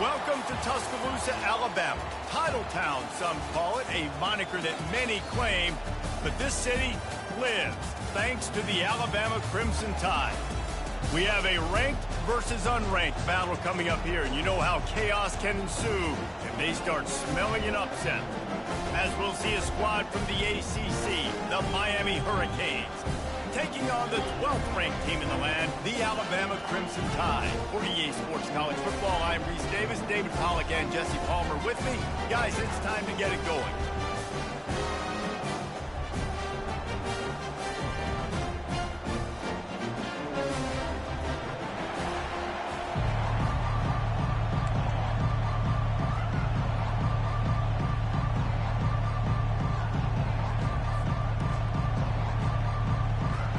Welcome to Tuscaloosa, Alabama. Title Town, some call it, a moniker that many claim, but this city lives thanks to the Alabama Crimson Tide. We have a ranked versus unranked battle coming up here, and you know how chaos can ensue if they start smelling an upset. As we'll see a squad from the ACC, the Miami Hurricanes, taking on the 12th ranked team in the land, the Alabama Crimson Tide. For EA Sports College Football, I'm Reese Davis, David Pollack, and Jesse Palmer with me. Guys, it's time to get it going.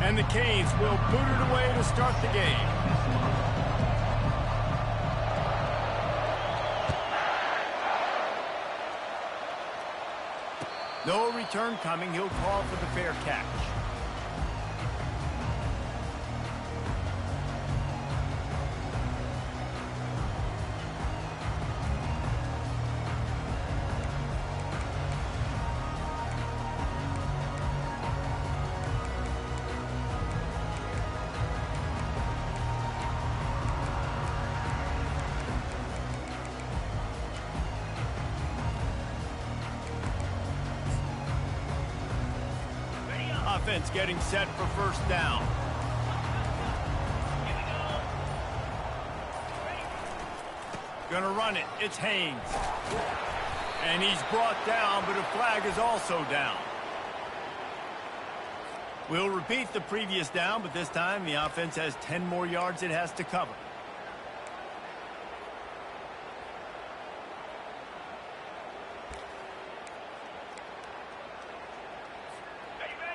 And the Canes will boot it away to start the game. No return coming. He'll call for the fair catch. Offense getting set for first down. Gonna run it. It's Haynes. And he's brought down, but a flag is also down. We'll repeat the previous down, but this time the offense has 10 more yards it has to cover.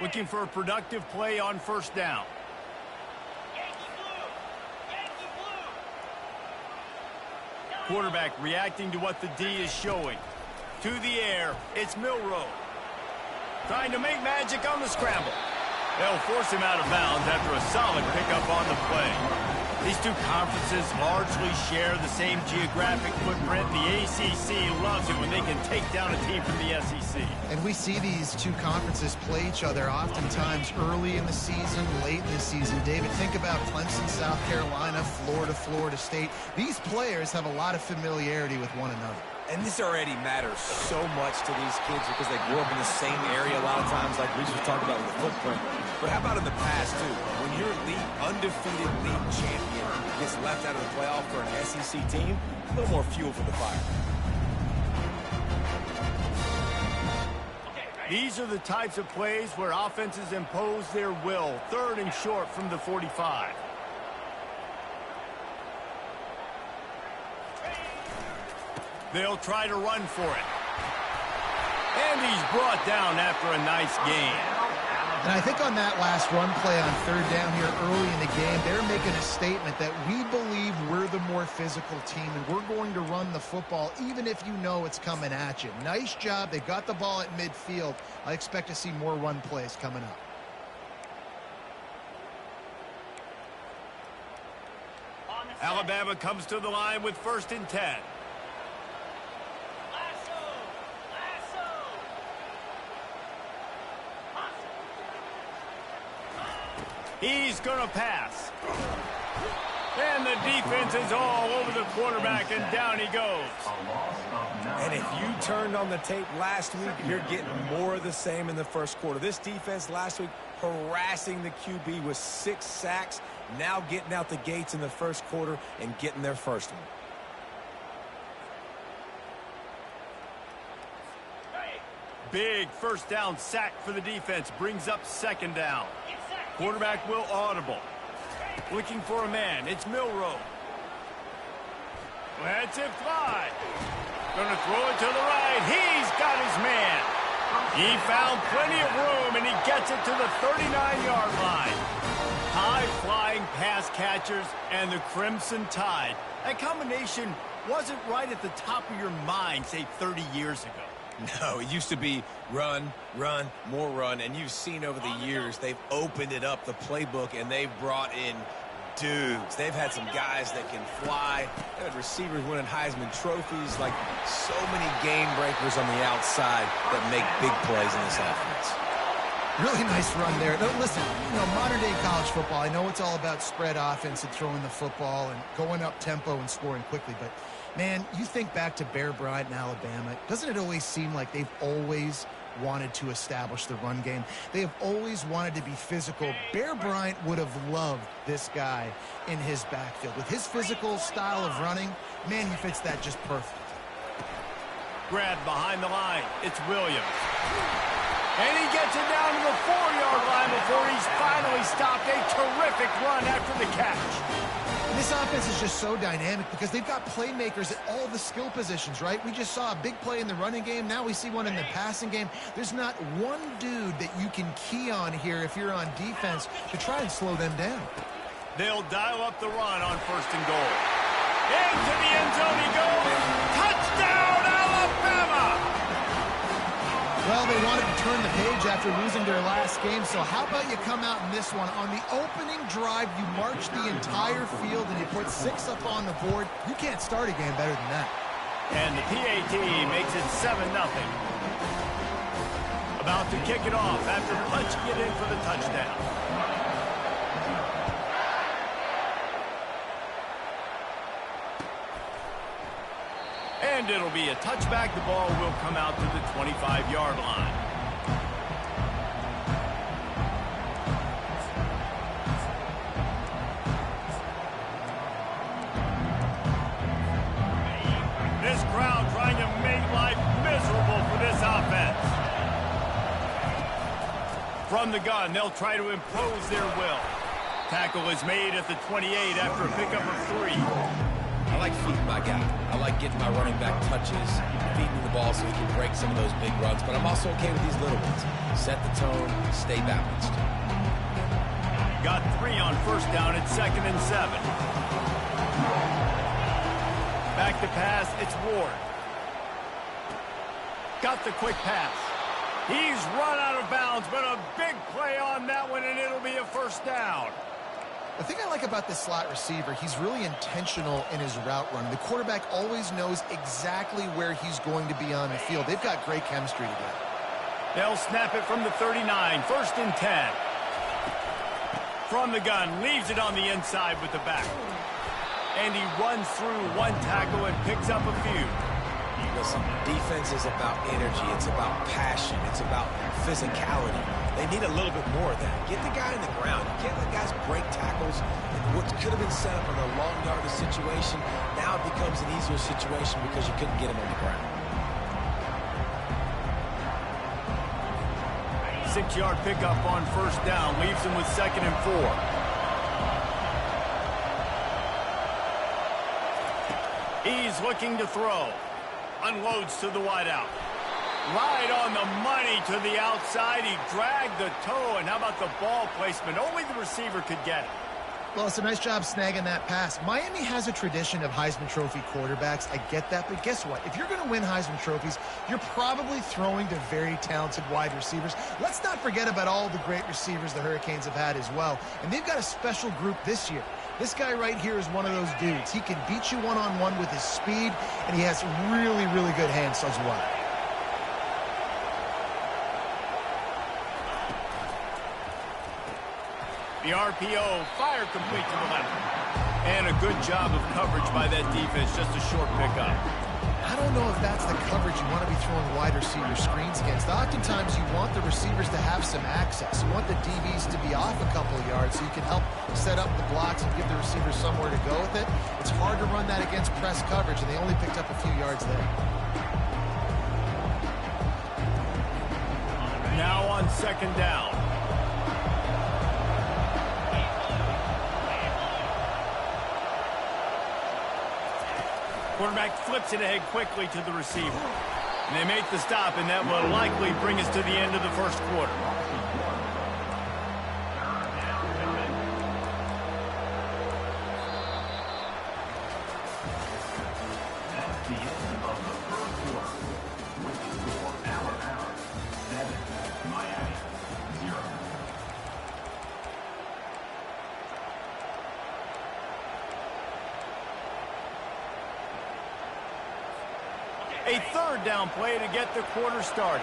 Looking for a productive play on first down. Quarterback reacting to what the D is showing. To the air, it's Milroe. Trying to make magic on the scramble. They'll force him out of bounds after a solid pickup on the play. These two conferences largely share the same geographic footprint. The ACC loves it when they can take down a team from the SEC. And we see these two conferences play each other oftentimes early in the season, late in the season. David, think about Clemson, South Carolina, Florida, Florida State. These players have a lot of familiarity with one another. And this already matters so much to these kids because they grew up in the same area a lot of times, like we just talked about with the footprint. But how about in the past, too? When your undefeated league champion gets left out of the playoff for an SEC team, a little more fuel for the fire. These are the types of plays where offenses impose their will. 3rd and short from the 45. They'll try to run for it. And he's brought down after a nice gain. And I think on that last run play on 3rd down here early in the game, they're making a statement that we believe we're the more physical team and we're going to run the football even if you know it's coming at you. Nice job. They got the ball at midfield. I expect to see more run plays coming up. Alabama comes to the line with 1st and 10. He's going to pass. And the defense is all over the quarterback, and down he goes. And if you turned on the tape last week, you're getting more of the same in the first quarter. This defense last week harassing the QB with 6 sacks, now getting out the gates in the first quarter and getting their first one. Big first down sack for the defense, brings up 2nd down. Quarterback will audible. Looking for a man. It's Milroe. Let's it fly. Gonna throw it to the right. He's got his man. He found plenty of room, and he gets it to the 39-yard line. High-flying pass catchers and the Crimson Tide. That combination wasn't right at the top of your mind, say, 30 years ago. No, it used to be run, run, more run, and you've seen over the years they've opened it up, the playbook, and they've brought in dudes. They've had some guys that can fly. They've had receivers winning Heisman trophies, like so many game breakers on the outside that make big plays in this offense. Really nice run there. No, listen, modern-day college football, I know it's all about spread offense and throwing the football and going up tempo and scoring quickly, but, man, you think back to Bear Bryant in Alabama, doesn't it always seem like they've always wanted to establish the run game? They have always wanted to be physical. Bear Bryant would have loved this guy in his backfield. With his physical style of running, man, he fits that just perfect. Grab behind the line. It's Williams. And he gets it down to the 4-yard line before he's finally stopped. A terrific run after the catch. This offense is just so dynamic because they've got playmakers at all the skill positions, right? We just saw a big play in the running game. Now we see one in the passing game. There's not one dude that you can key on here if you're on defense to try and slow them down. They'll dial up the run on 1st and goal. Into the end zone he goes. Touchdown, Alabama! Well, they wanted to turn the page after losing their last game, so how about you come out in this one? On the opening drive, you march the entire field and you put 6 up on the board. You can't start a game better than that. And the PAT makes it 7-0. About to kick it off after punching it in for the touchdown. And it'll be a touchback. The ball will come out to the 25-yard line. This crowd trying to make life miserable for this offense. From the gun, they'll try to impose their will. Tackle is made at the 28 after a pickup of 3. I like feeding my guy. I like getting my running back touches, feeding the ball so he can break some of those big runs. But I'm also okay with these little ones. Set the tone, stay balanced. Got 3 on 1st down at 2nd and 7. Back to pass, it's Ward. Got the quick pass. He's run out of bounds, but a big play on that one, and it'll be a 1st down. The thing I like about this slot receiver, he's really intentional in his route run. The quarterback always knows exactly where he's going to be on the field. They've got great chemistry together. They'll snap it from the 39, 1st and 10. From the gun, leaves it on the inside with the back. And he runs through 1 tackle and picks up a few. Listen, defense is about energy. It's about passion. It's about physicality. They need a little bit more of that. Get the guy in the ground. You can't let guys break tackles. And what could have been set up in a long yardage situation, now it becomes an easier situation because you couldn't get him on the ground. 6-yard pickup on 1st down. Leaves him with 2nd and 4. He's looking to throw. Unloads to the wideout. Right on the money to the outside. He dragged the toe, and how about the ball placement? Only the receiver could get it. Well, it's a nice job snagging that pass. Miami has a tradition of Heisman Trophy quarterbacks. I get that, but guess what? If you're going to win Heisman Trophies, you're probably throwing to very talented wide receivers. Let's not forget about all the great receivers the Hurricanes have had as well, and they've got a special group this year. This guy right here is one of those dudes. He can beat you one-on-one with his speed, and he has really, really good hands as well. The RPO, fire complete to the left. And a good job of coverage by that defense, just a short pickup. I don't know if that's the coverage you want to be throwing wide receiver screens against. Oftentimes, you want the receivers to have some access. You want the DBs to be off a couple of yards so you can help set up the blocks and give the receivers somewhere to go with it. It's hard to run that against press coverage, and they only picked up a few yards there. Now on 2nd down. Quarterback flips it ahead quickly to the receiver. And they make the stop, and that will likely bring us to the end of the 1st quarter. A third down play to get the quarter started.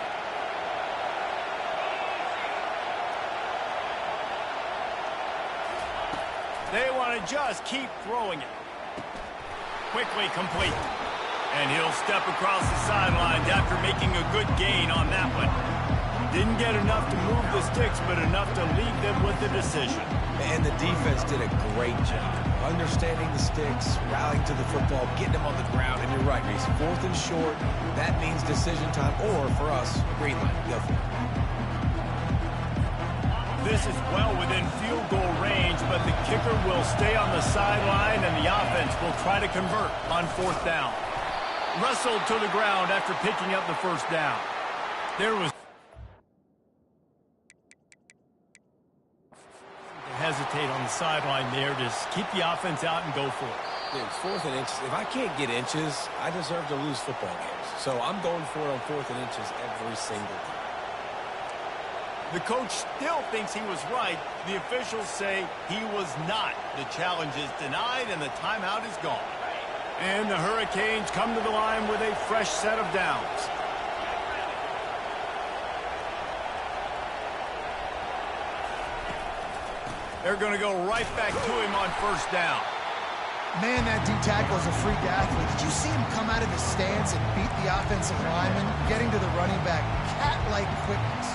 They want to just keep throwing it. Quickly complete. And he'll step across the sidelines after making a good gain on that one. Didn't get enough to move the sticks, but enough to leave them with the decision. And the defense did a great job understanding the sticks, rallying to the football, getting them on the ground. And you're right, Reese. 4th and short, that means decision time, or for us, green light. Go for it. This is well within field goal range, but the kicker will stay on the sideline, and the offense will try to convert on 4th down. Wrestled to the ground after picking up the first down. There was hesitate on the sideline there. Just keep the offense out and go for it. Dude, 4th and inches. If I can't get inches, I deserve to lose football games. So I'm going for it on 4th and inches every single time. The coach still thinks he was right. The officials say he was not. The challenge is denied, and the timeout is gone. And the Hurricanes come to the line with a fresh set of downs. They're going to go right back to him on 1st down. Man, that D-tackle is a freak athlete. Did you see him come out of his stance and beat the offensive lineman, getting to the running back? Cat-like quickness.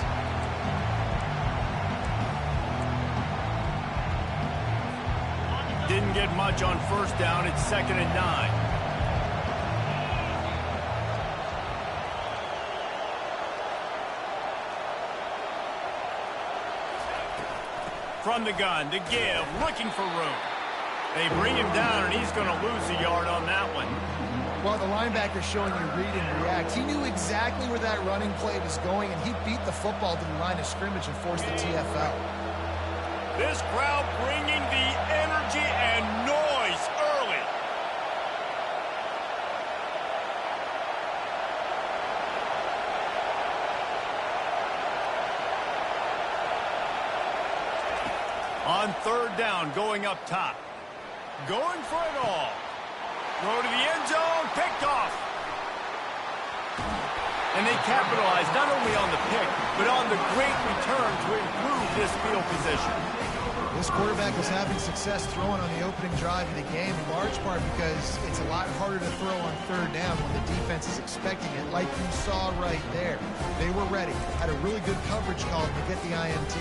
Didn't get much on 1st down. It's 2nd and 9. From the gun to give, looking for room. They bring him down, and he's going to lose a yard on that one. Well, the linebacker's showing you read and react. He knew exactly where that running play was going, and he beat the football to the line of scrimmage and forced the TFL. This crowd bringing the energy and noise early. On 3rd down, going up top. Going for it all. Throw to the end zone, picked off. And they capitalized not only on the pick, but on the great return to improve this field position. This quarterback was having success throwing on the opening drive of the game, in large part because it's a lot harder to throw on 3rd down when the defense is expecting it, like you saw right there. They were ready, had a really good coverage call to get the INT.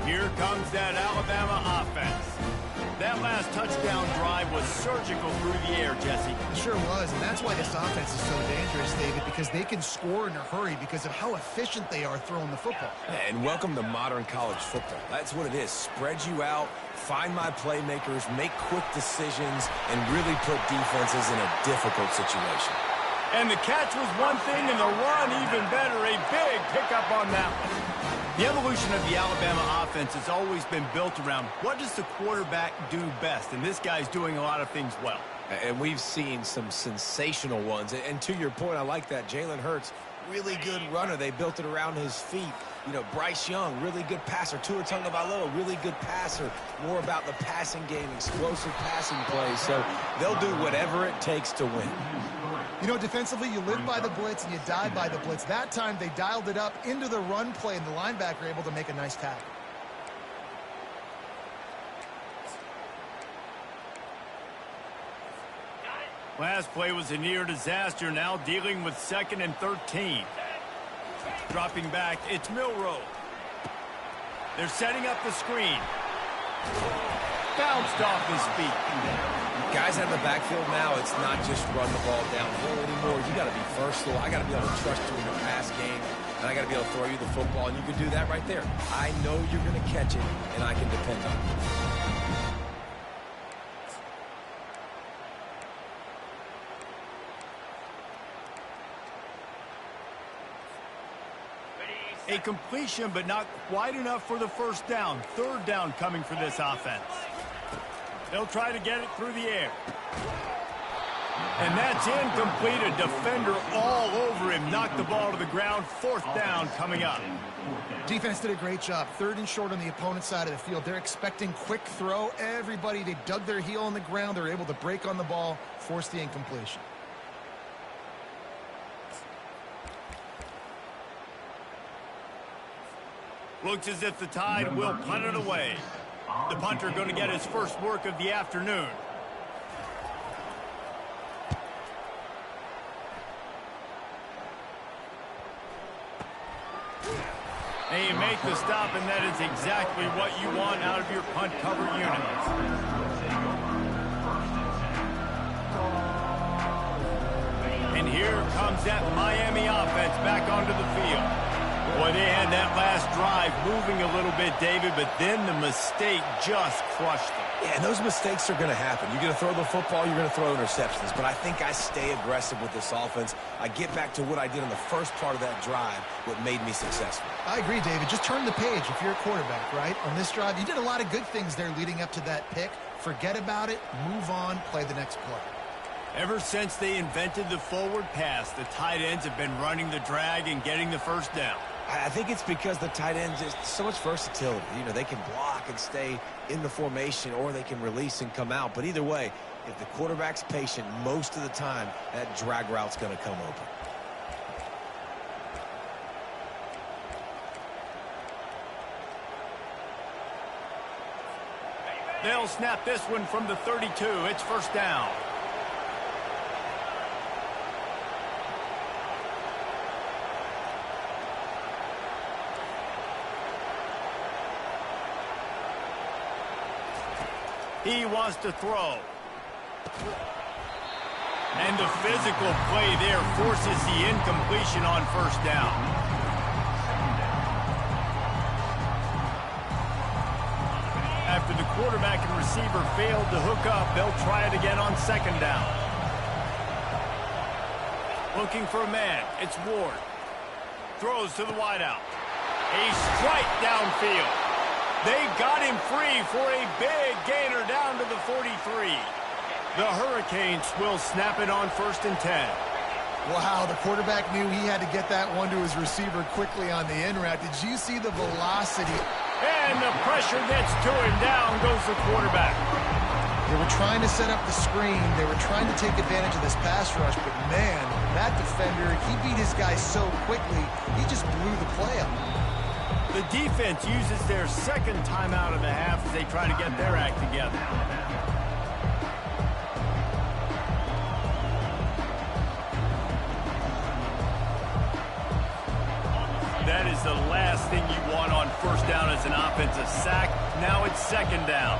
Here comes that Alabama offense. That last touchdown drive was surgical through the air, Jesse. It sure was, and that's why this offense is so dangerous, David, because they can score in a hurry because of how efficient they are throwing the football. And welcome to modern college football. That's what it is. Spread you out, find my playmakers, make quick decisions, and really put defenses in a difficult situation. And the catch was one thing, and the run even better. A big pickup on that one. The evolution of the Alabama offense has always been built around what does the quarterback do best, and this guy's doing a lot of things well. And we've seen some sensational ones. And to your point, I like that. Jalen Hurts, really good runner. They built it around his feet. You know, Bryce Young, really good passer. Tua Tagovailoa, really good passer. More about the passing game, explosive passing plays. So they'll do whatever it takes to win. You know, defensively, you live by the blitz and you die by the blitz. That time, they dialed it up into the run play, and the linebacker able to make a nice tackle. Last play was a near disaster, now dealing with 2nd and 13. Dropping back, it's Milroe. They're setting up the screen. Bounced off his feet. Guys out of the backfield now, it's not just run the ball downhill anymore. You got to be versatile. I got to be able to trust you in the pass game, and I got to be able to throw you the football, and you can do that right there. I know you're going to catch it, and I can depend on it. A completion, but not quite enough for the 1st down. 3rd down coming for this offense. They'll try to get it through the air. And that's incomplete. A defender all over him. Knocked the ball to the ground. 4th down coming up. Defense did a great job. 3rd and short on the opponent's side of the field. They're expecting quick throw. Everybody, they dug their heel on the ground. They're able to break on the ball, force the incompletion. Looks as if the Tide will punt it away. The punter going to get his first work of the afternoon. And you make the stop, and that is exactly what you want out of your punt cover units. And here comes that Miami offense back onto the field. Boy, they had that last drive moving a little bit, David, but then the mistake just crushed them. Yeah, and those mistakes are going to happen. You're going to throw the football, you're going to throw interceptions. But I think I stay aggressive with this offense. I get back to what I did in the first part of that drive, what made me successful. I agree, David. Just turn the page if you're a quarterback, right? On this drive, you did a lot of good things there leading up to that pick. Forget about it, move on, play the next play. Ever since they invented the forward pass, the tight ends have been running the drag and getting the first down. I think it's because the tight ends just so much versatility. You know, they can block and stay in the formation, or they can release and come out. But either way, if the quarterback's patient most of the time, that drag route's going to come open. They'll snap this one from the 32. It's 1st down. He wants to throw. And the physical play there forces the incompletion on 1st down. After the quarterback and receiver failed to hook up, they'll try it again on 2nd down. Looking for a man. It's Ward. Throws to the wideout. A strike downfield. They got him free for a big gainer down to the 43. The Hurricanes will snap it on 1st and 10. Wow, the quarterback knew he had to get that one to his receiver quickly on the in route. Did you see the velocity? And the pressure gets to him. Down goes the quarterback. They were trying to set up the screen. They were trying to take advantage of this pass rush. But, man, that defender, he beat his guy so quickly, he just blew the play up. The defense uses their 2nd timeout of the half as they try to get their act together. That is the last thing you want on 1st down as an offensive sack. Now it's 2nd down.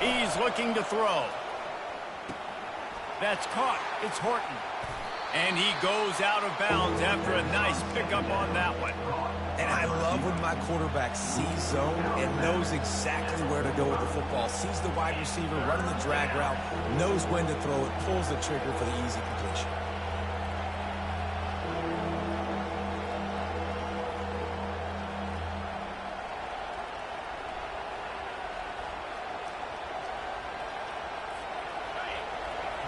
He's looking to throw. That's caught. It's Horton. And he goes out of bounds after a nice pickup on that one. And I love when my quarterback sees zone and knows exactly where to go with the football. Sees the wide receiver running the drag route, knows when to throw it, pulls the trigger for the easy completion.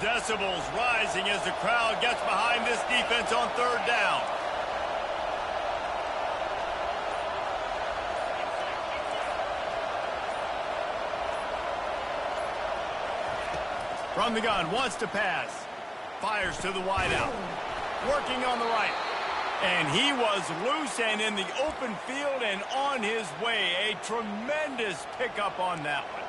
Decibels rising as the crowd gets behind this defense on 3rd down. From the gun, wants to pass. Fires to the wideout. Working on the right. And he was loose and in the open field and on his way. A tremendous pickup on that one.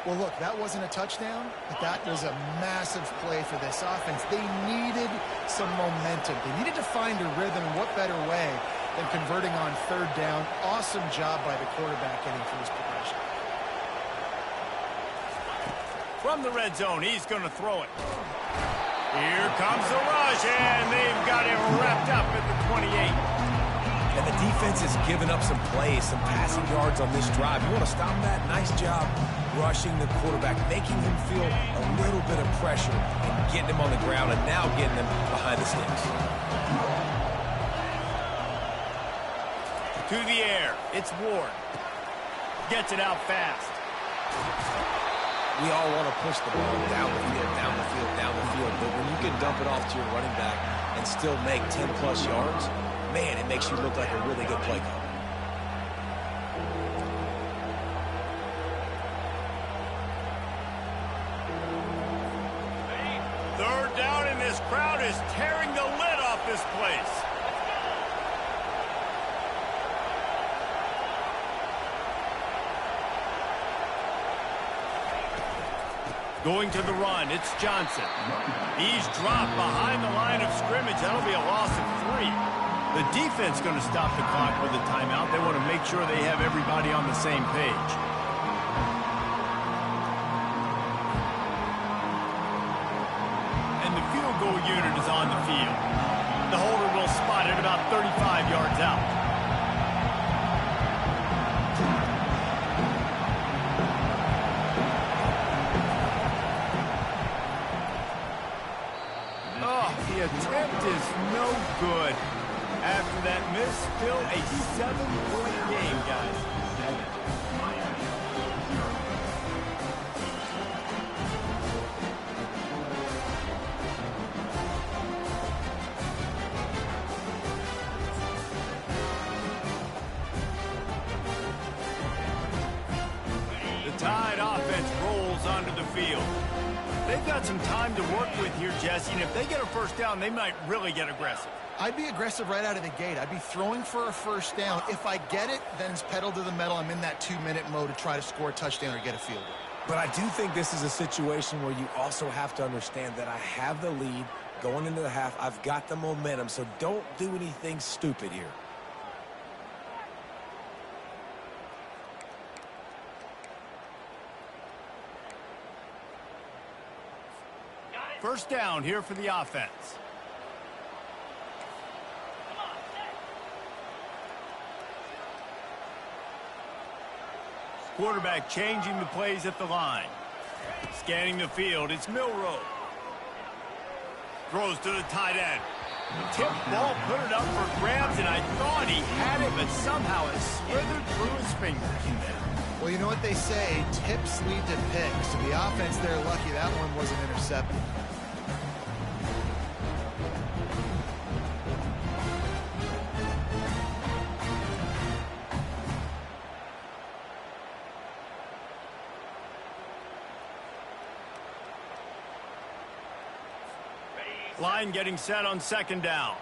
Well, look, that wasn't a touchdown, but that was a massive play for this offense. They needed some momentum. They needed to find a rhythm. What better way than converting on 3rd down? Awesome job by the quarterback getting through his progression. From the red zone, he's going to throw it. Here comes the rush, and they've got him wrapped up at the 28. And the defense has given up some plays, some passing yards on this drive. You want to stop that? Nice job rushing the quarterback, making him feel a little bit of pressure and getting him on the ground and now getting him behind the sticks. To the air. It's Ward. Gets it out fast. We all want to push the ball down the field, down the field, down the field. But when you can dump it off to your running back and still make 10-plus yards, man, it makes you look like a really good play caller. Third down, and this crowd is tearing the lid off this place. Going to the run, it's Johnson. He's dropped behind the line of scrimmage. That'll be a loss of 3. The defense going to stop the clock with a timeout. They want to make sure they have everybody on the same page. And the field goal unit is on the field. The holder will spot it about 35 yards out. The attempt is no good. After that miss, still a 7-point game, guys. The Tide offense rolls onto the field. They've got some time to work with here, Jesse, and if they get a first down, they might really get aggressive. I'd be aggressive right out of the gate. I'd be throwing for a first down. If I get it, then it's pedal to the metal. I'm in that 2-minute mode to try to score a touchdown or get a field goal. But I do think this is a situation where you also have to understand that I have the lead going into the half. I've got the momentum, so don't do anything stupid here. First down here for the offense. Quarterback changing the plays at the line. Scanning the field, it's Milroe. Throws to the tight end. Tip ball, put it up for grabs, and I thought he had it, but somehow it slithered through his fingers. Well, you know what they say, tips lead to picks. So the offense, they're lucky that one wasn't intercepted. Line getting set on second down.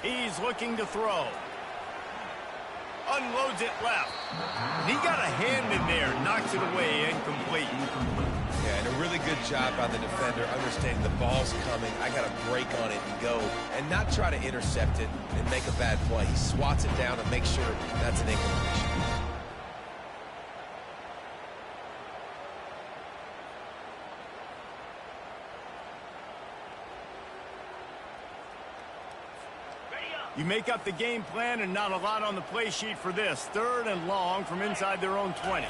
He's looking to throw. Unloads it left. He got a hand in there, knocks it away, incomplete. Yeah, and a really good job by the defender, understanding the ball's coming. I got to break on it and go, and not try to intercept it and make a bad play. He swats it down and makes sure that's an incompletion. You make up the game plan and not a lot on the play sheet for this. Third and long from inside their own 20.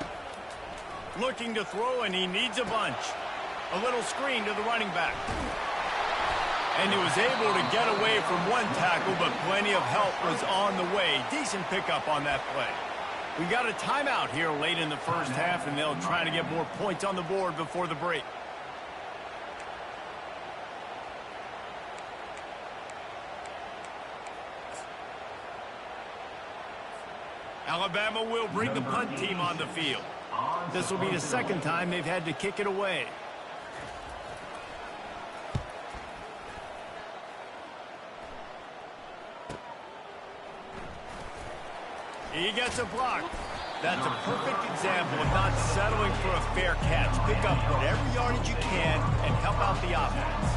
Looking to throw, and he needs a bunch. A little screen to the running back. And he was able to get away from one tackle, but plenty of help was on the way. Decent pickup on that play. We got a timeout here late in the first half, and they'll try to get more points on the board before the break. Alabama will bring the punt team on the field. This will be the second time they've had to kick it away. He gets a block. That's a perfect example of not settling for a fair catch. Pick up whatever yardage you can and help out the offense.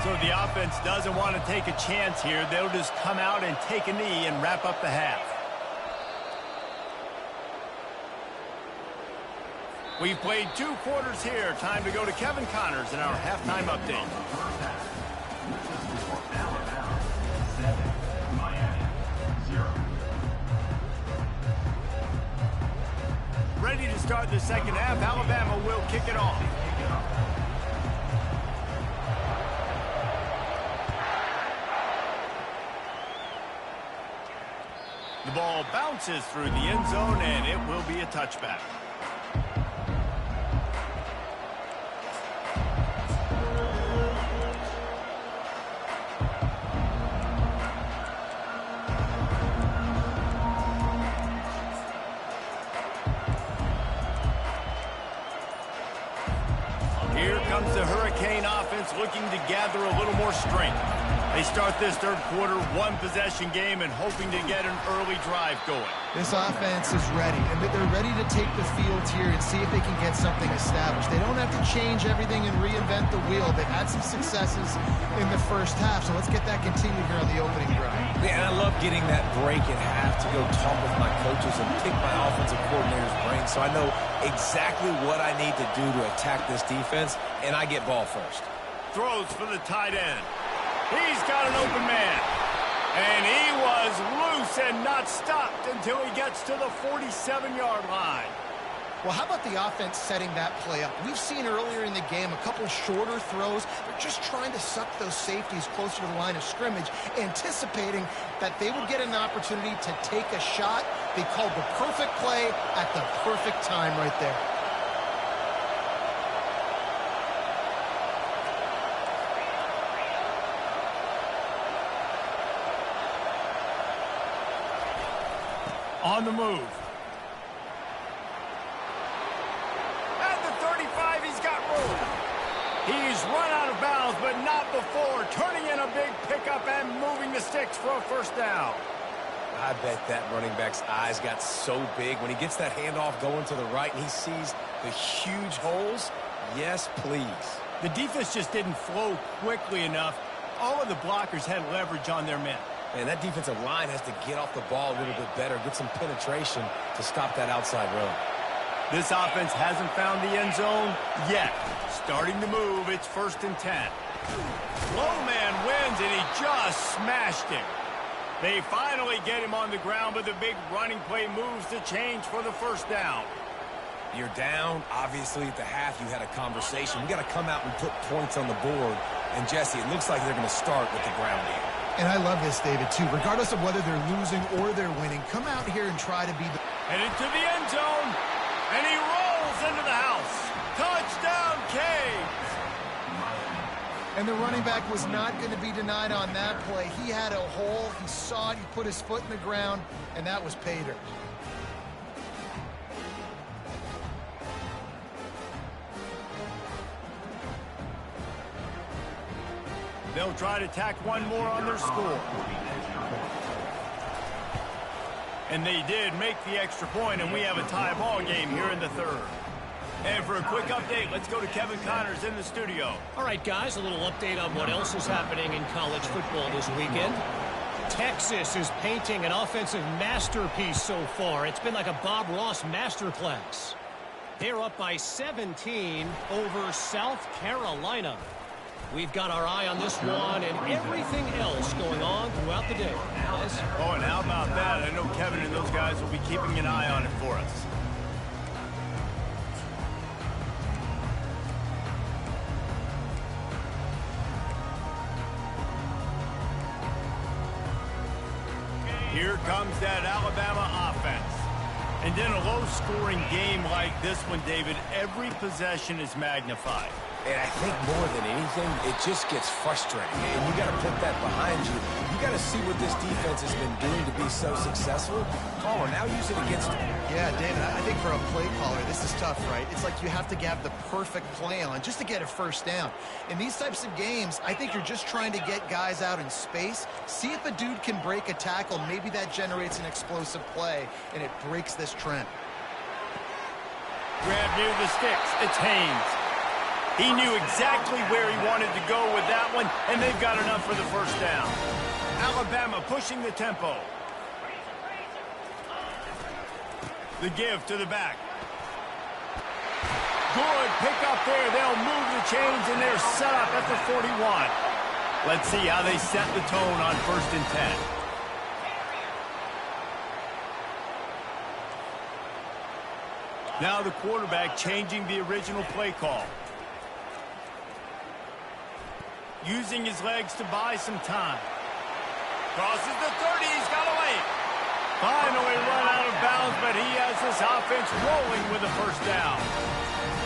So the offense doesn't want to take a chance here. They'll just come out and take a knee and wrap up the half. We've played 2 quarters here. Time to go to Kevin Connors in our halftime update. Ready to start the second half. Alabama will kick it off. The ball bounces through the end zone, and it will be a touchback. Here comes the Hurricane offense looking to gather a little more strength. They start this third quarter one-possession game and hoping to get an early drive going. This offense is ready, and they're ready to take the field here and see if they can get something established. They don't have to change everything and reinvent the wheel. They've had some successes in the first half, so let's get that continued here on the opening drive. Yeah, and I love getting that break at half to go talk with my coaches and pick my offensive coordinator's brain so I know exactly what I need to do to attack this defense, and I get ball first. Throws for the tight end. He's got an open man. And he was loose and not stopped until he gets to the 47-yard line. Well, how about the offense setting that play up? We've seen earlier in the game a couple shorter throws. They're just trying to suck those safeties closer to the line of scrimmage, anticipating that they would get an opportunity to take a shot. They called the perfect play at the perfect time right there. On the move. At the 35, he's got room. He's run out of bounds, but not before turning in a big pickup and moving the sticks for a first down. I bet that running back's eyes got so big when he gets that handoff going to the right and he sees the huge holes. Yes, please. The defense just didn't flow quickly enough. All of the blockers had leverage on their men. Man, that defensive line has to get off the ball a little bit better, get some penetration to stop that outside run. This offense hasn't found the end zone yet. Starting to move, it's 1st and 10. Low man wins, and he just smashed him. They finally get him on the ground, but the big running play moves the change for the first down. You're down. Obviously, at the half, you had a conversation. We got to come out and put points on the board. And, Jesse, it looks like they're going to start with the ground game. And I love this, David, too. Regardless of whether they're losing or they're winning, come out here and try to be the... Headed to the end zone, and he rolls into the house. Touchdown, Canes! And the running back was not going to be denied on that play. He had a hole, he saw it, he put his foot in the ground, and that was pay dirt. They'll try to tack one more on their score. And they did make the extra point, and we have a tie ball game here in the third. And for a quick update, let's go to Kevin Connors in the studio. All right, guys, a little update on what else is happening in college football this weekend. Texas is painting an offensive masterpiece so far. It's been like a Bob Ross masterclass. They're up by 17 over South Carolina. We've got our eye on this one and everything else going on throughout the day. Guys. Oh, and how about that? I know Kevin and those guys will be keeping an eye on it for us. Here comes that Alabama offense. And in a low-scoring game like this one, David, every possession is magnified. And I think more than anything, it just gets frustrating. And you got to put that behind you. You got to see what this defense has been doing to be so successful. Caller, now use it against them. Yeah, David, I think for a play caller, this is tough, right? It's like you have to have the perfect play on just to get a first down. In these types of games, I think you're just trying to get guys out in space, see if a dude can break a tackle. Maybe that generates an explosive play, and it breaks this trend. Grab near the sticks. It's Haynes. He knew exactly where he wanted to go with that one, and they've got enough for the first down. Alabama pushing the tempo. The give to the back. Good pick up there. They'll move the chains, and they're set up at the 41. Let's see how they set the tone on 1st and 10. Now the quarterback changing the original play call. Using his legs to buy some time. Crosses the 30. He's got away. Finally run out of bounds, but he has this offense rolling with a 1st down.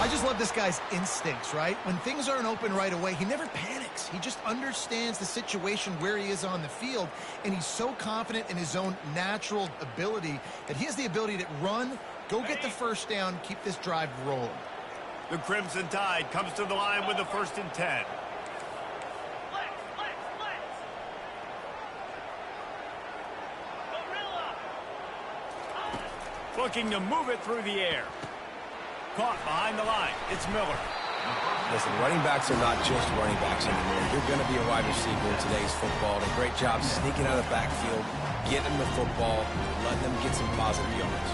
I just love this guy's instincts, right? When things aren't open right away, he never panics. He just understands the situation where he is on the field, and he's so confident in his own natural ability that he has the ability to run, go get the 1st down, keep this drive rolling. The Crimson Tide comes to the line with the 1st and 10. Looking to move it through the air. Caught behind the line. It's Miller. Listen, running backs are not just running backs anymore. You're going to be a wide receiver in today's football. And a great job sneaking out of the backfield, getting the football, letting them get some positive yards.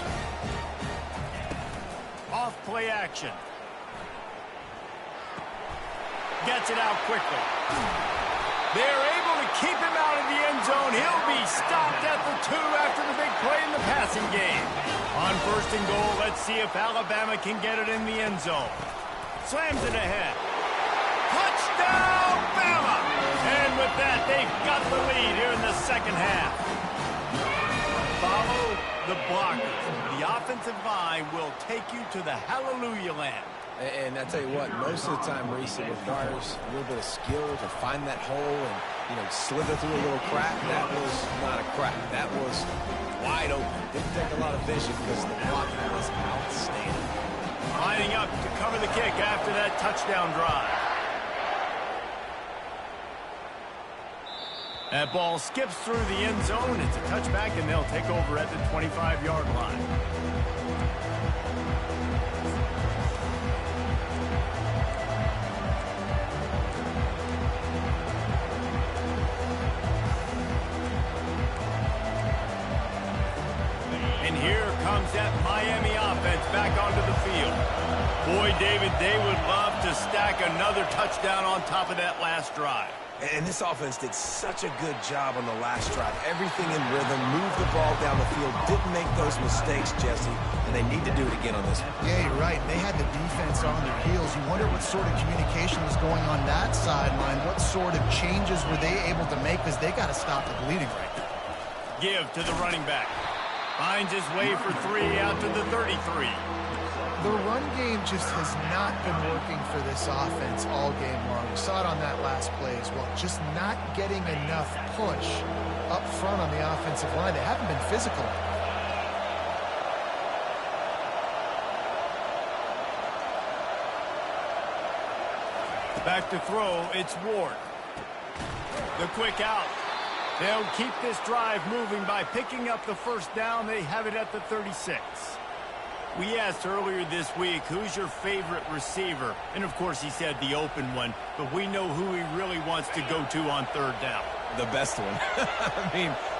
Off play action. Gets it out quickly. They're able to keep him out of the end zone. He'll be stopped at the 2 after the big play in the passing game. On 1st and goal, let's see if Alabama can get it in the end zone. Slams it ahead. Touchdown, Bama! And with that, they've got the lead here in the 2nd half. Follow the blockers. The offensive line will take you to the hallelujah land. And I tell you what, most of the time, Reese, it requires a little bit of skill to find that hole and, slither through a little crack. That was not a crack. That was wide open. Didn't take a lot of vision because the blocking was outstanding. Lining up to cover the kick after that touchdown drive. That ball skips through the end zone. It's a touchback, and they'll take over at the 25-yard line. And here comes that Miami offense back onto the field. Boy, David, they would love to stack another touchdown on top of that last drive. And this offense did such a good job on the last drive. Everything in rhythm, moved the ball down the field, didn't make those mistakes, Jesse, and they need to do it again on this one. Yeah, you're right. They had the defense on their heels. You wonder what sort of communication was going on that sideline. What sort of changes were they able to make, because they got to stop the bleeding right now. Give to the running back. Finds his way for 3 out to the 33. The run game just has not been working for this offense all game long. We saw it on that last play as well. Just not getting enough push up front on the offensive line. They haven't been physical. Back to throw, it's Ward. The quick out. They'll keep this drive moving by picking up the 1st down. They have it at the 36. We asked earlier this week, who's your favorite receiver? And, of course, he said the open one, but we know who he really wants to go to on 3rd down. The best one.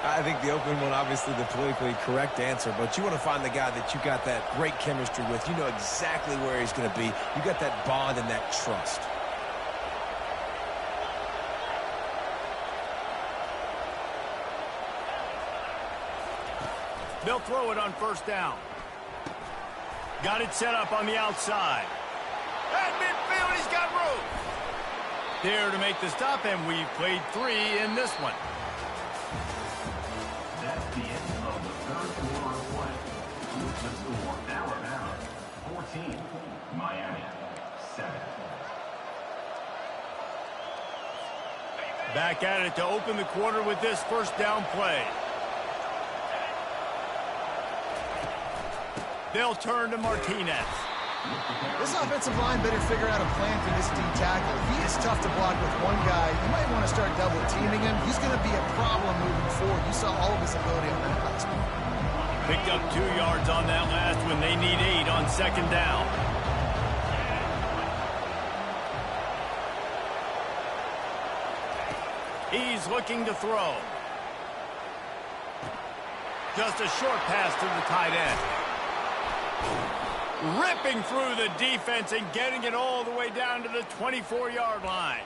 I think the open one, obviously the politically correct answer, but you want to find the guy that you got that great chemistry with. You know exactly where he's going to be. You got that bond and that trust. They'll throw it on 1st down. Got it set up on the outside. At midfield, he's got room. There to make the stop, and we've played 3 in this one. That's the end of the 3rd quarter of play. With the score, Alabama 14, Miami 7. Back at it to open the quarter with this 1st down play. They'll turn to Martinez. This offensive line better figure out a plan for this D tackle. He is tough to block with one guy. You might want to start double teaming him. He's going to be a problem moving forward. You saw all of his ability on that last one. Picked up 2 yards on that last one. They need 8 on 2nd down. He's looking to throw. Just a short pass to the tight end. Ripping through the defense and getting it all the way down to the 24-yard line.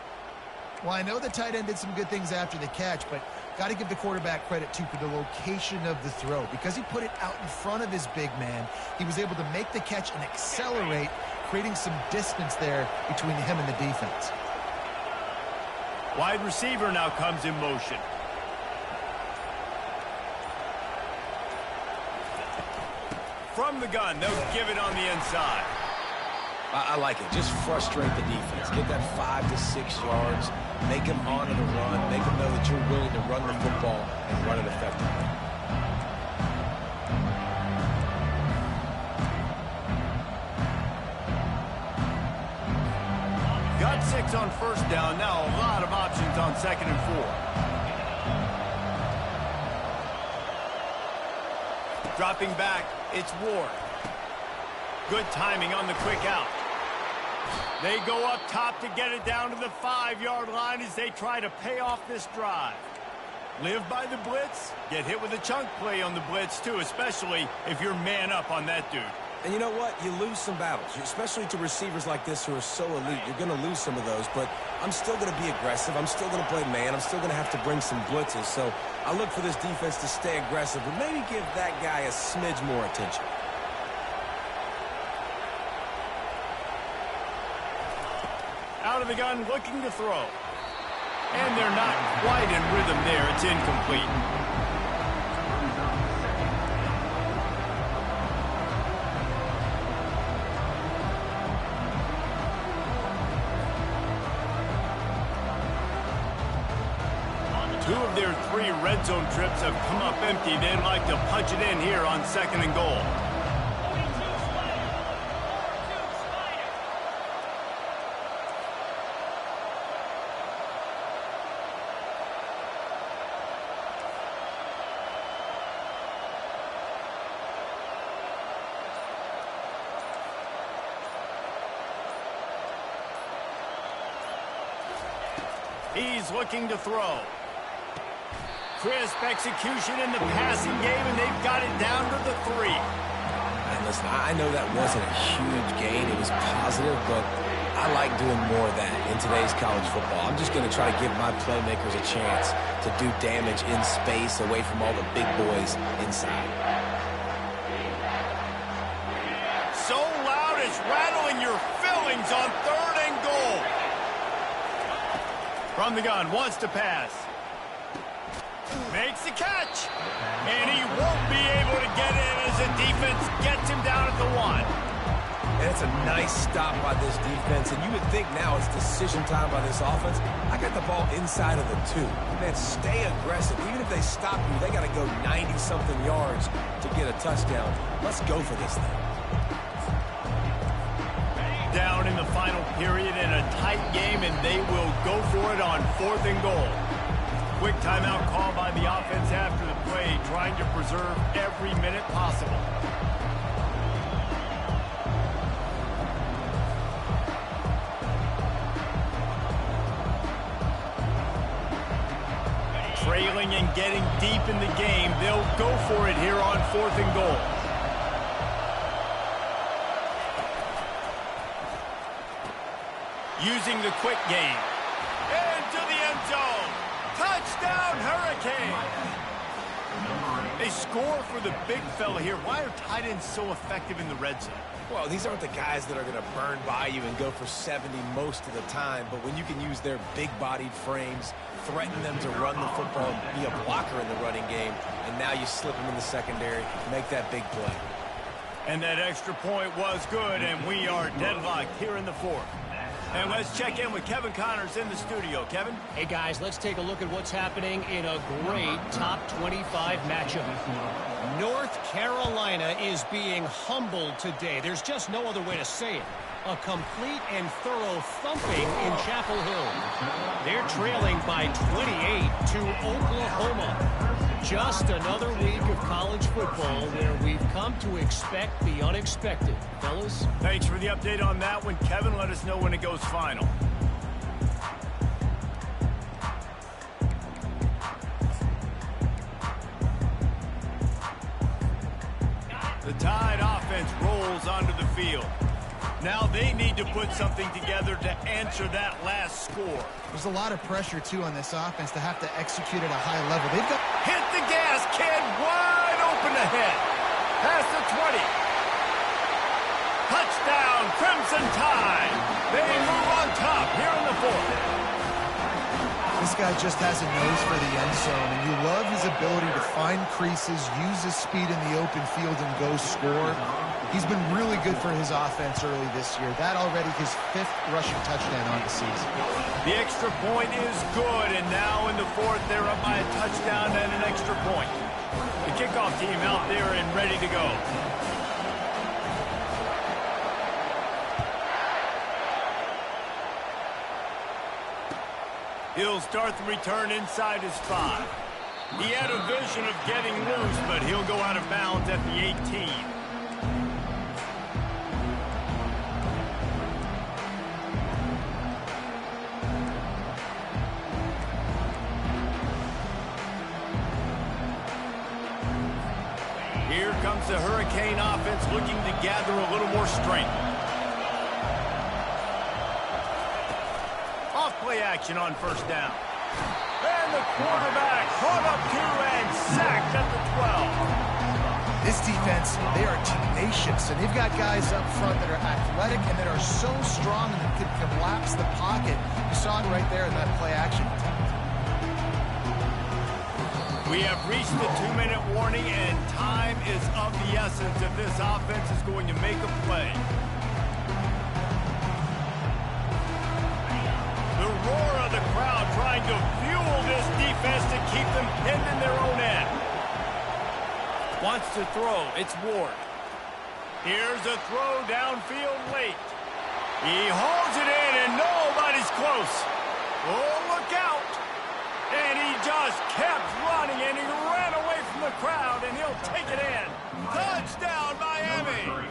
Well, I know the tight end did some good things after the catch, but got to give the quarterback credit, too, for the location of the throw. Because he put it out in front of his big man, he was able to make the catch and accelerate, creating some distance there between him and the defense. Wide receiver now comes in motion. From the gun, they'll give it on the inside. I like it. Just frustrate the defense. Get that 5 to 6 yards. Make them honor the run. Make them know that you're willing to run the football and run it effectively. Got 6 on first down. Now a lot of options on 2nd and 4. Dropping back, it's Ward. Good timing on the quick out. They go up top to get it down to the 5-yard line as they try to pay off this drive. Live by the blitz, get hit with a chunk play on the blitz too, especially if you're man up on that dude. And you know what? You lose some battles, especially to receivers like this who are so elite. You're going to lose some of those, but I'm still going to be aggressive. I'm still going to play man. I'm still going to have to bring some blitzes. So I look for this defense to stay aggressive, but maybe give that guy a smidge more attention. Out of the gun, looking to throw. And they're not quite in rhythm there. It's incomplete. Two of their 3 red zone trips have come up empty. They'd like to punch it in here on 2nd and goal. He's looking to throw. Crisp execution in the passing game, and they've got it down to the 3. And listen, I know that wasn't a huge gain. It was positive, but I like doing more of that in today's college football. I'm just going to try to give my playmakers a chance to do damage in space away from all the big boys inside. So loud it's rattling your fillings on 3rd and goal. From the gun, wants to pass. Makes the catch. And he won't be able to get in as the defense gets him down at the 1. And it's a nice stop by this defense. And you would think now it's decision time by this offense. I got the ball inside of the 2. Man, stay aggressive. Even if they stop you, they got to go 90-something yards to get a touchdown. Let's go for this thing. Down in the final period in a tight game, and they will go for it on 4th and goal. Quick timeout call by the offense after the play, trying to preserve every minute possible. Trailing and getting deep in the game, they'll go for it here on 4th and goal. Using the quick game. Into the end zone. Touchdown, Hurricane. They score for the big fella here. Why are tight ends so effective in the red zone? Well, these aren't the guys that are going to burn by you and go for 70 most of the time, but when you can use their big-bodied frames, threaten them to run the football, and be a blocker in the running game, and now you slip them in the secondary, make that big play. And that extra point was good, and we are deadlocked here in the 4th. And let's check in with Kevin Connors in the studio. Kevin? Hey, guys, let's take a look at what's happening in a great top 25 matchup. North Carolina is being humbled today. There's just no other way to say it. A complete and thorough thumping in Chapel Hill. They're trailing by 28 to Oklahoma. Just another week of college football where we've come to expect the unexpected. Fellas? Thanks for the update on that one, Kevin. Let us know when it goes final. The Tide offense rolls onto the field. downfield. Now they need to put something together to answer that last score. There's a lot of pressure, too, on this offense to have to execute at a high level. They've got... Hit the gas, kid. Wide open ahead. Past the 20. Touchdown, Crimson Tide. They move on top here in the fourth. This guy just has a nose for the end zone, and you love his ability to find creases, use his speed in the open field, and go score. He's been really good for his offense early this year. That already his 5th rushing touchdown on the season. The extra point is good, and now in the fourth, they're up by a touchdown and an extra point. The kickoff team out there and ready to go. He'll start the return inside his 5. He had a vision of getting loose, but he'll go out of bounds at the 18. Here comes the Hurricane offense looking to gather a little more strength. Off-play action on first down. And the quarterback caught up to and sacked at the 12. This defense, they are tenacious, and they've got guys up front that are athletic and that are so strong and that can collapse the pocket. You saw it right there in that play action attempt. We have reached the 2-minute warning, and time is of the essence if this offense is going to make a play. The roar of the crowd trying to fuel this defense to keep them pinned in their own end. Wants to throw. It's Ward. Here's a throw downfield late. He holds it in, and nobody's close. Oh, look out. And he just kept running, and he ran away from the crowd, and he'll take it in. Touchdown, Miami!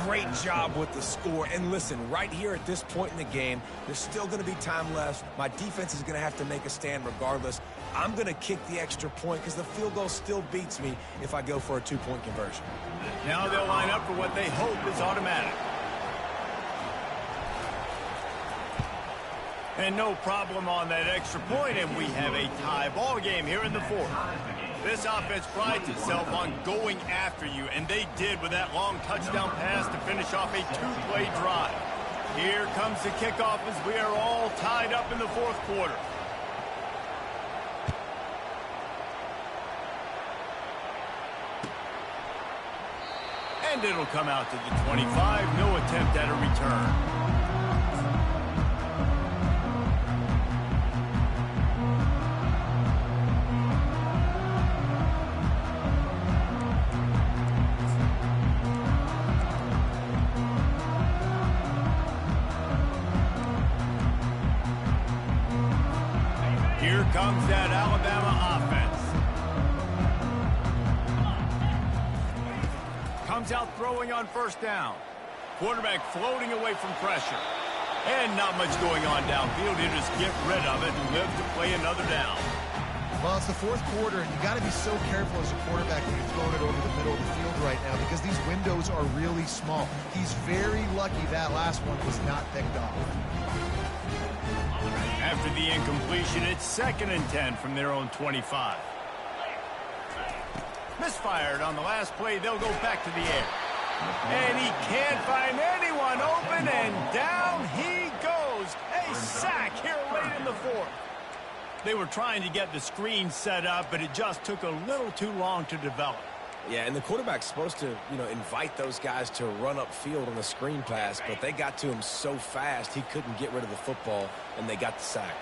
Great job with the score. And listen, right here at this point in the game, there's still going to be time left. My defense is going to have to make a stand regardless. I'm going to kick the extra point because the field goal still beats me if I go for a 2-point conversion. Now they'll line up for what they hope is automatic. And no problem on that extra point, and we have a tie ball game here in the fourth. This offense prides itself on going after you, and they did with that long touchdown pass to finish off a 2-play drive. Here comes the kickoff as we are all tied up in the fourth quarter. And it'll come out to the 25. No attempt at a return. Here comes that Alabama offense. Comes out throwing on first down. Quarterback floating away from pressure. And not much going on downfield. He'll just get rid of it and live to play another down. Well, it's the fourth quarter, and you got to be so careful as a quarterback when you're throwing it over the middle of the field right now because these windows are really small. He's very lucky that last one was not picked off. After the incompletion, it's 2nd and 10 from their own 25. Misfired on the last play. They'll go back to the air. And he can't find anyone open, and down he goes. A sack here late in the fourth. They were trying to get the screen set up, but it just took a little too long to develop. Yeah, and the quarterback's supposed to, invite those guys to run upfield on the screen pass, but they got to him so fast he couldn't get rid of the football, and they got the sack.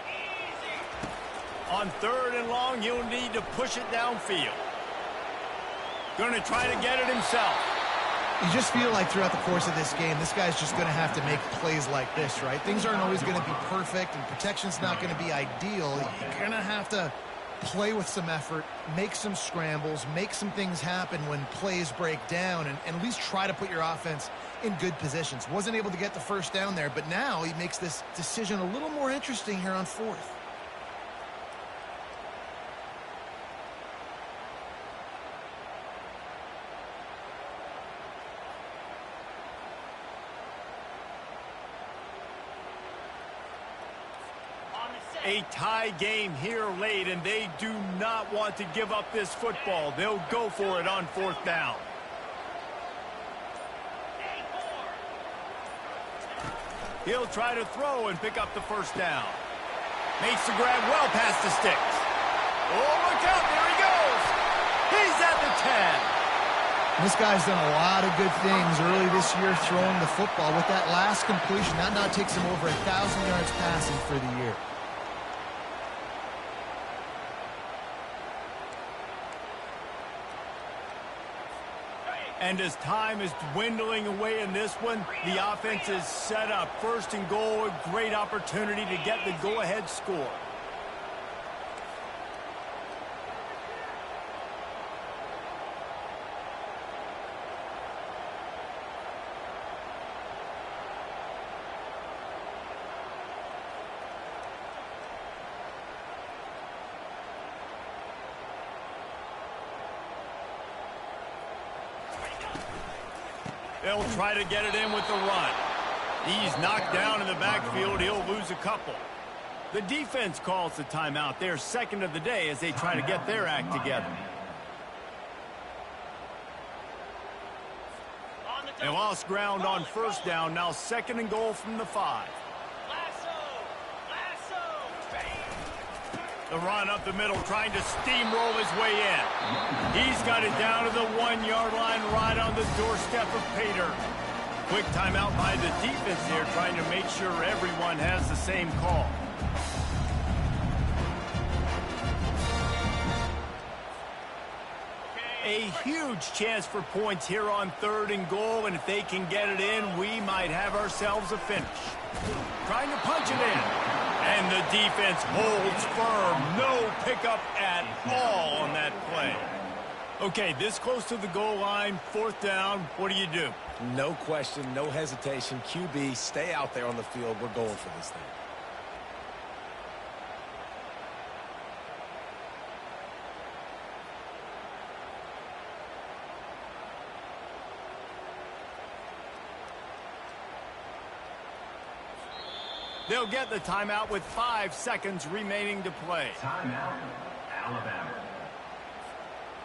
On 3rd and long, he'll need to push it downfield. Going to try to get it himself. You just feel like throughout the course of this game, this guy's just going to have to make plays like this, right? Things aren't always going to be perfect, and protection's not going to be ideal. You're going to have to play with some effort, make some scrambles, make some things happen when plays break down, and at least try to put your offense in good positions. Wasn't able to get the first down there, but now he makes this decision a little more interesting here on 4th. A tie game here late, and they do not want to give up this football. They'll go for it on 4th down. He'll try to throw and pick up the 1st down. Makes the grab well past the sticks. Oh, look out, there he goes. He's at the 10. This guy's done a lot of good things early this year throwing the football. With that last completion, that now takes him over 1,000 yards passing for the year. And as time is dwindling away in this one, the offense is set up. 1st and goal, a great opportunity to get the go-ahead score. They'll try to get it in with the run. He's knocked down in the backfield. He'll lose a couple. The defense calls the timeout. They're 2nd of the day as they try to get their act together. They lost ground on 1st down. Now 2nd and goal from the 5. The run up the middle, trying to steamroll his way in. He's got it down to the 1-yard line, right on the doorstep of Pater. Quick timeout by the defense here, trying to make sure everyone has the same call. A huge chance for points here on 3rd and goal, and if they can get it in, we might have ourselves a finish. Trying to punch it in. And the defense holds firm. No pickup at all on that play. Okay, this close to the goal line, 4th down. What do? No question, no hesitation. QB, stay out there on the field. We're going for this thing. They'll get the timeout with 5 seconds remaining to play. Timeout, Alabama.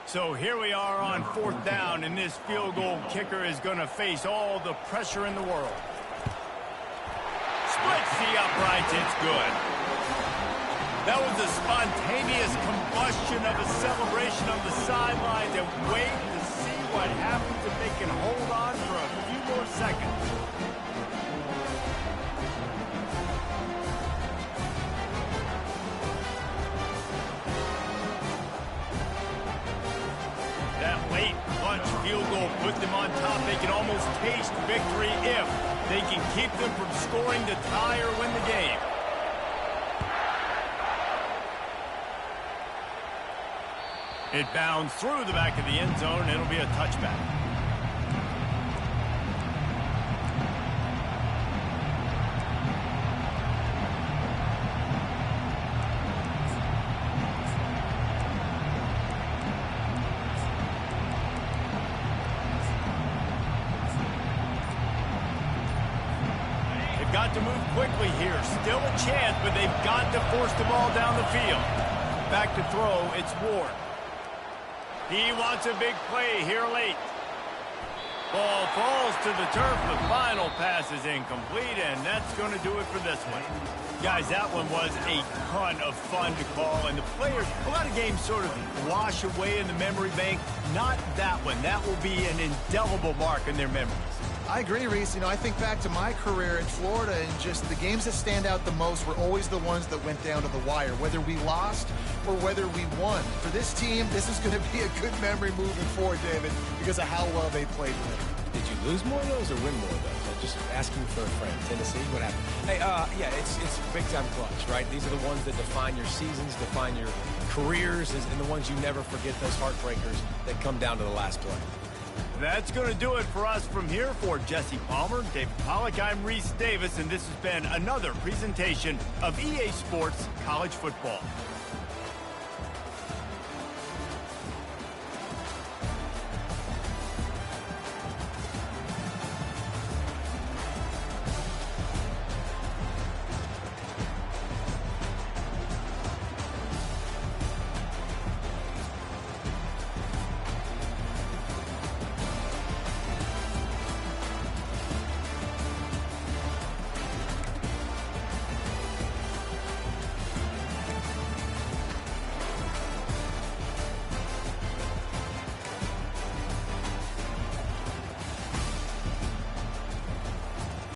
So here we are on 4th down, and this field goal kicker is going to face all the pressure in the world. Splits the uprights, it's good. That was a spontaneous combustion of a celebration on the sidelines, and wait to see what happens if they can hold on for a few more seconds. Field goal put them on top. They can almost taste victory if they can keep them from scoring to tie or win the game. It bounds through the back of the end zone. It'll be a touchback. Got to move quickly here. Still a chance, but they've got to force the ball down the field. Back to throw, it's Ward. He wants a big play here late. Ball falls to the turf. The final pass is incomplete, and that's going to do it for this one. Guys, that one was a ton of fun to call, and the players, a lot of games sort of wash away in the memory bank. Not that one. That will be an indelible mark in their memories. I agree, Reese. I think back to my career in Florida, and just the games that stand out the most were always the ones that went down to the wire, whether we lost or whether we won. For this team, this is going to be a good memory moving forward, David, because of how well they played with it. Did you lose more of those or win more of those? I'm just asking for a friend. Tennessee, what happened? Hey, yeah, it's big-time clutch, right? These are the ones that define your seasons, define your careers, and the ones you never forget, those heartbreakers that come down to the last play. That's going to do it for us from here. For Jesse Palmer, David Pollack, I'm Reese Davis, and this has been another presentation of EA Sports College Football.